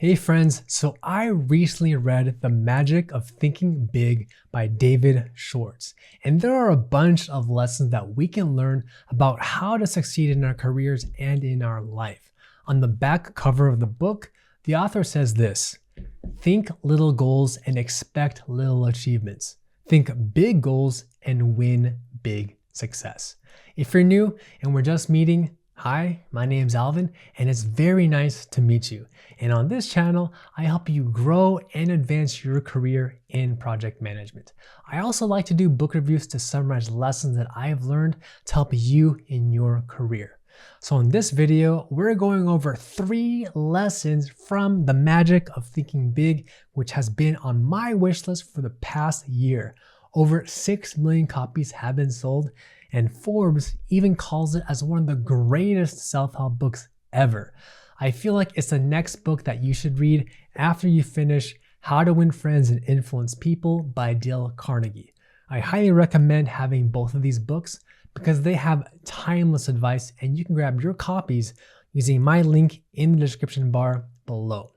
Hey friends, so I recently read The Magic of Thinking Big by David Schwartz, and there are a bunch of lessons that we can learn about how to succeed in our careers and in our life. On the back cover of the book, the author says this: think little goals and expect little achievements. Think big goals and win big success. If you're new and we're just meeting, hi, my name's Alvin, and it's very nice to meet you. And on this channel, I help you grow and advance your career in project management. I also like to do book reviews to summarize lessons that I've learned to help you in your career. So in this video, we're going over 3 lessons from The Magic of Thinking Big, which has been on my wish list for the past year. Over 6 million copies have been sold, and Forbes even calls it as one of the greatest self-help books ever. I feel like it's the next book that you should read after you finish How to Win Friends and Influence People by Dale Carnegie. I highly recommend having both of these books because they have timeless advice, and you can grab your copies using my link in the description bar below.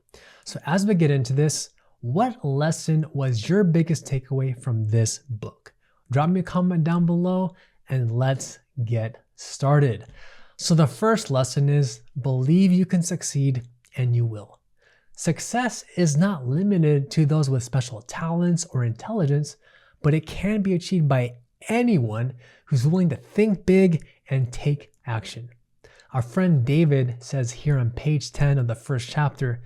So as we get into this, what lesson was your biggest takeaway from this book? Drop me a comment down below and let's get started. So the first lesson is believe you can succeed and you will. Success is not limited to those with special talents or intelligence, but it can be achieved by anyone who's willing to think big and take action. Our friend David says here on page 10 of the first chapter,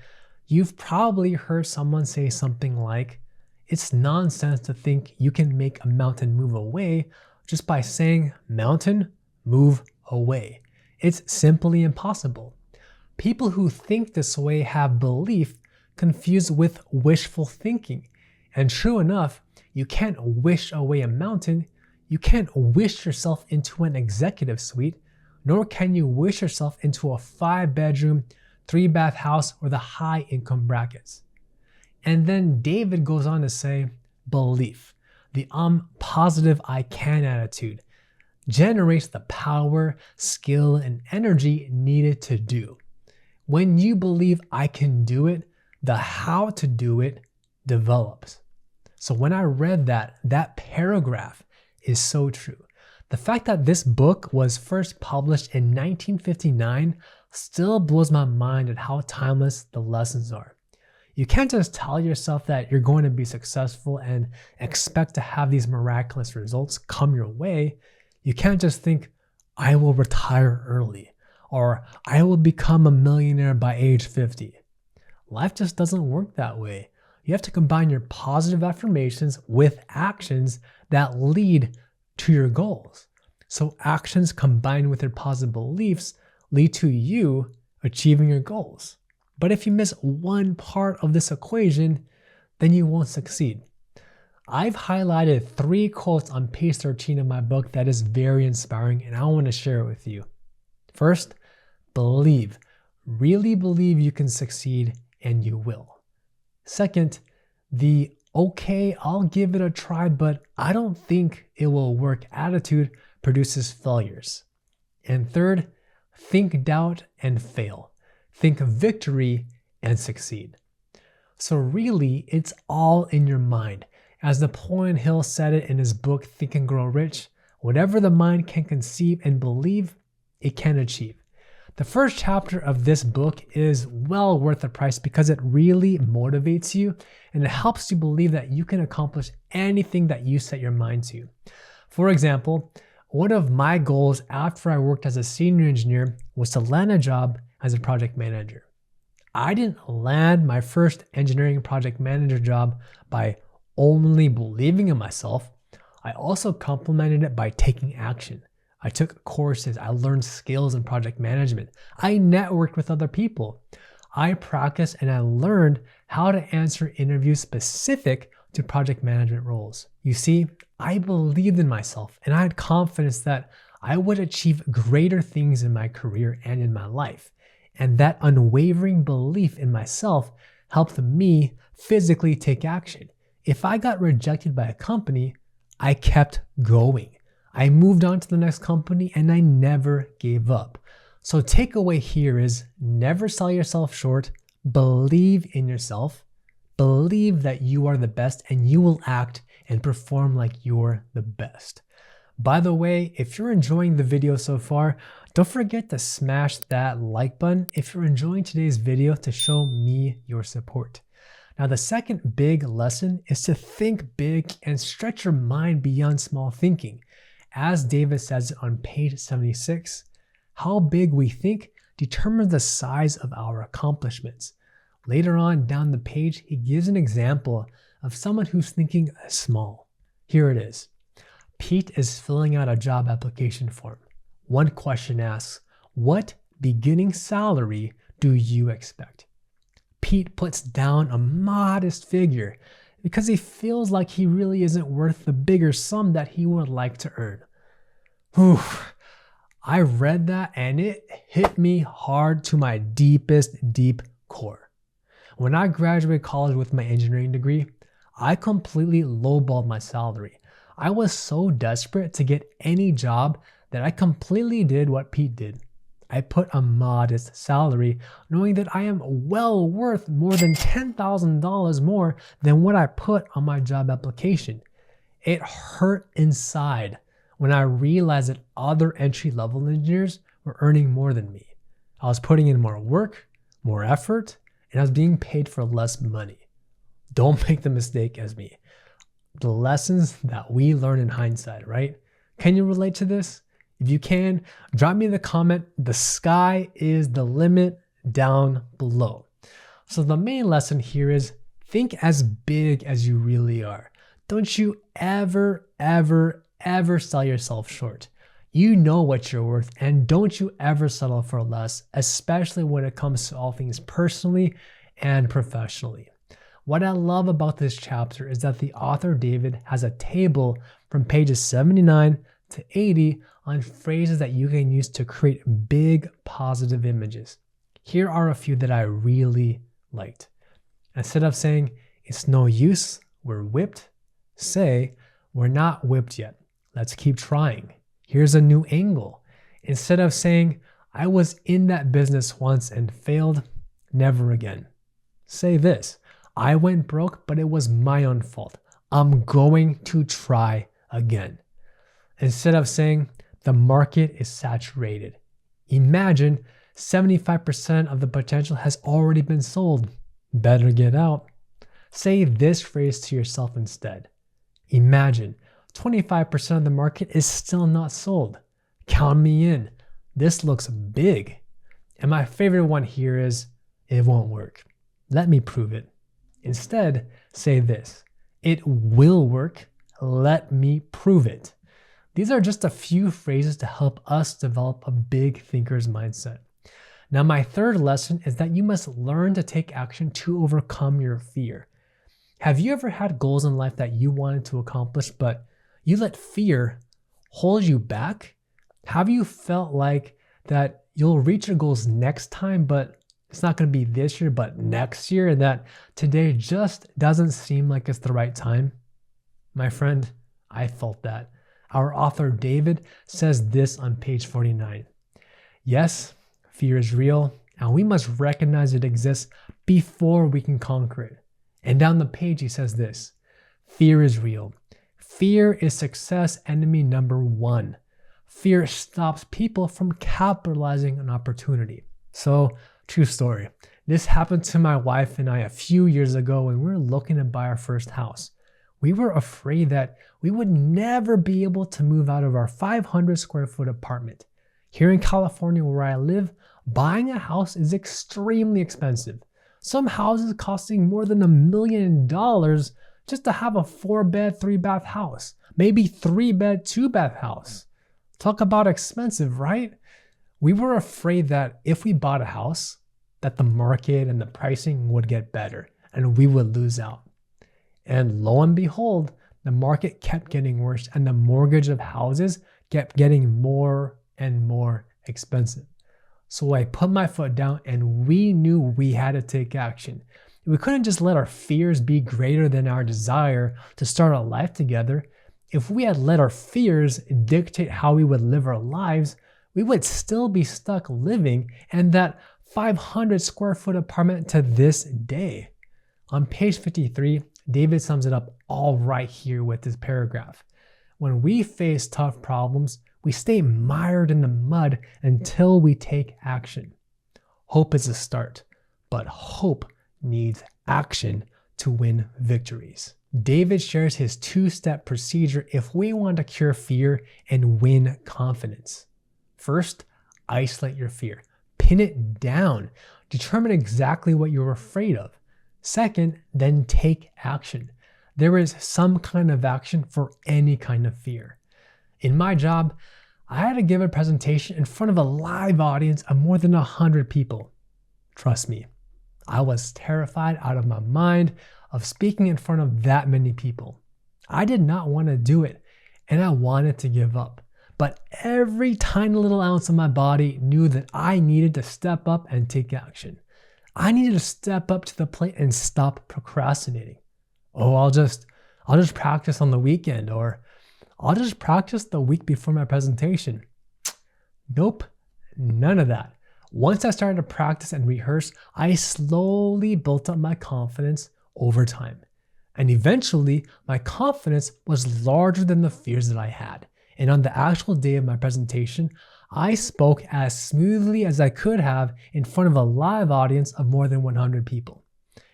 you've probably heard someone say something like, it's nonsense to think you can make a mountain move away just by saying, mountain, move away. It's simply impossible. People who think this way have belief confused with wishful thinking. And true enough, you can't wish away a mountain. You can't wish yourself into an executive suite, nor can you wish yourself into a 5-bedroom, 3-bath house or the high income brackets. And then David goes on to say, belief, the positive I can attitude, generates the power, skill, and energy needed to do. When you believe I can do it, the how to do it develops. So when I read that paragraph is so true. The fact that this book was first published in 1959 still blows my mind at how timeless the lessons are. You can't just tell yourself that you're going to be successful and expect to have these miraculous results come your way. You can't just think, I will retire early, or I will become a millionaire by age 50. Life just doesn't work that way. You have to combine your positive affirmations with actions that lead to your goals. So actions combined with your positive beliefs lead to you achieving your goals. But if you miss one part of this equation, then you won't succeed. I've highlighted 3 quotes on page 13 of my book that is very inspiring, and I want to share it with you. First, believe. Really believe you can succeed, and you will. Second, the okay, I'll give it a try, but I don't think it will work attitude produces failures. And third, think doubt and fail. Think victory and succeed. So really, it's all in your mind. As Napoleon Hill said it in his book, Think and Grow Rich, whatever the mind can conceive and believe, it can achieve. The first chapter of this book is well worth the price because it really motivates you and it helps you believe that you can accomplish anything that you set your mind to. For example, one of my goals after I worked as a senior engineer was to land a job as a project manager. I didn't land my first engineering project manager job by only believing in myself. I also complemented it by taking action. I took courses, I learned skills in project management. I networked with other people. I practiced and I learned how to answer interviews specific to project management roles. You see, I believed in myself and I had confidence that I would achieve greater things in my career and in my life. And that unwavering belief in myself helped me physically take action. If I got rejected by a company, I kept going. I moved on to the next company and I never gave up. So takeaway here is never sell yourself short, Believe in yourself. Believe that you are the best and you will act and perform like you're the best. By the way, if you're enjoying the video so far, don't forget to smash that like button if you're enjoying today's video to show me your support. Now, the second big lesson is to think big and stretch your mind beyond small thinking. As David says on page 76, how big we think determines the size of our accomplishments. Later on down the page, he gives an example of someone who's thinking small. Here it is. Pete is filling out a job application form. One question asks, what beginning salary do you expect? Pete puts down a modest figure because he feels like he really isn't worth the bigger sum that he would like to earn. Whew. I read that and it hit me hard to my deepest, deep core. When I graduated college with my engineering degree, I completely lowballed my salary. I was so desperate to get any job that I completely did what Pete did. I put a modest salary, knowing that I am well worth more than $10,000 more than what I put on my job application. It hurt inside when I realized that other entry-level engineers were earning more than me. I was putting in more work, more effort, and I was being paid for less money. Don't make the mistake as me. The lessons that we learn in hindsight, right? Can you relate to this? If you can, drop me the comment. The sky is the limit down below. So the main lesson here is think as big as you really are. Don't you ever sell yourself short. You know what you're worth, and don't you ever settle for less, especially when it comes to all things personally and professionally. What I love about this chapter is that the author David has a table from pages 79 to 80 on phrases that you can use to create big positive images. Here are a few that I really liked. Instead of saying, it's no use, we're whipped, say, we're not whipped yet. Let's keep trying. Here's a new angle. Instead of saying, I was in that business once and failed, never again. Say this, I went broke, but it was my own fault. I'm going to try again. Instead of saying, the market is saturated. Imagine 75% of the potential has already been sold. Better get out. Say this phrase to yourself instead. Imagine 25% of the market is still not sold. Count me in. This looks big. And my favorite one here is, it won't work. Let me prove it. Instead, say this. It will work. Let me prove it. These are just a few phrases to help us develop a big thinker's mindset. Now, my third lesson is that you must learn to take action to overcome your fear. Have you ever had goals in life that you wanted to accomplish, but you let fear hold you back? Have you felt like that you'll reach your goals next time, but it's not going to be this year, but next year, and that today just doesn't seem like it's the right time? My friend, I felt that. Our author David says this on page 49. Yes, fear is real, and we must recognize it exists before we can conquer it. And down the page he says this, fear is real. Fear is success enemy number one. Fear stops people from capitalizing on opportunity. So, true story. This happened to my wife and I a few years ago when we were looking to buy our first house. We were afraid that we would never be able to move out of our 500 square foot apartment. Here in California where I live, buying a house is extremely expensive. Some houses costing more than $1 million just to have a 4-bed, 3-bath house. Maybe 3-bed, 2-bath house. Talk about expensive, right? We were afraid that if we bought a house, that the market and the pricing would get better and we would lose out. And lo and behold, the market kept getting worse and the mortgage of houses kept getting more and more expensive. So I put my foot down and we knew we had to take action. We couldn't just let our fears be greater than our desire to start a life together. If we had let our fears dictate how we would live our lives, we would still be stuck living, and that 500 square foot apartment to this day. On page 53, David sums it up all right here with this paragraph. When we face tough problems, we stay mired in the mud until we take action. Hope is a start, but hope needs action to win victories. David shares his two-step procedure if we want to cure fear and win confidence. First, isolate your fear. Pin it down. Determine exactly what you're afraid of. Second, then take action. There is some kind of action for any kind of fear. In my job, I had to give a presentation in front of a live audience of more than 100 people. Trust me, I was terrified out of my mind of speaking in front of that many people. I did not want to do it, and I wanted to give up. But every tiny little ounce of my body knew that I needed to step up and take action. I needed to step up to the plate and stop procrastinating. Oh, I'll just practice on the weekend, or I'll just practice the week before my presentation. Nope, none of that. Once I started to practice and rehearse, I slowly built up my confidence over time. And eventually, my confidence was larger than the fears that I had. And on the actual day of my presentation, I spoke as smoothly as I could have in front of a live audience of more than 100 people.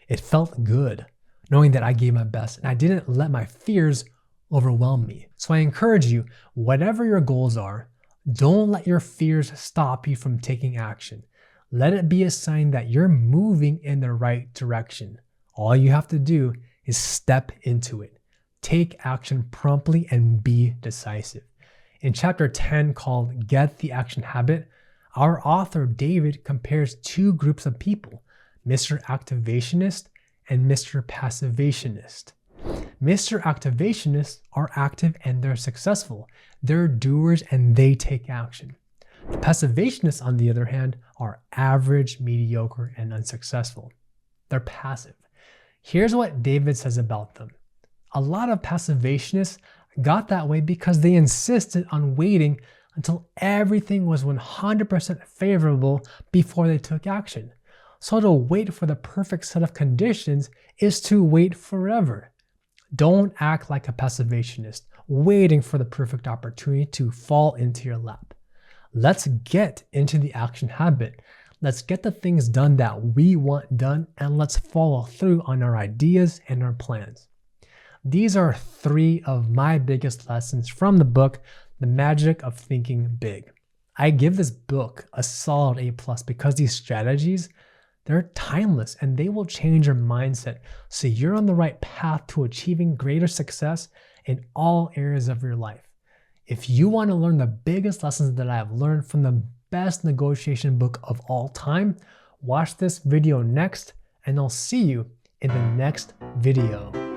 It felt good, knowing that I gave my best and I didn't let my fears overwhelm me. So I encourage you, whatever your goals are, don't let your fears stop you from taking action. Let it be a sign that you're moving in the right direction. All you have to do is step into it. Take action promptly and be decisive. In chapter 10 called Get the Action Habit, our author David compares two groups of people, Mr. Activationist and Mr. Passivationist. Mr. Activationists are active and they're successful. They're doers and they take action. The Passivationists, on the other hand, are average, mediocre, and unsuccessful. They're passive. Here's what David says about them. A lot of Passivationists got that way because they insisted on waiting until everything was 100% favorable before they took action. So to wait for the perfect set of conditions is to wait forever. Don't act like a Passavationist, waiting for the perfect opportunity to fall into your lap. Let's get into the action habit. Let's get the things done that we want done, and let's follow through on our ideas and our plans. These are 3 of my biggest lessons from the book, The Magic of Thinking Big. I give this book a solid A+ because these strategies, they're timeless and they will change your mindset so you're on the right path to achieving greater success in all areas of your life. If you want to learn the biggest lessons that I have learned from the best negotiation book of all time, watch this video next, and I'll see you in the next video.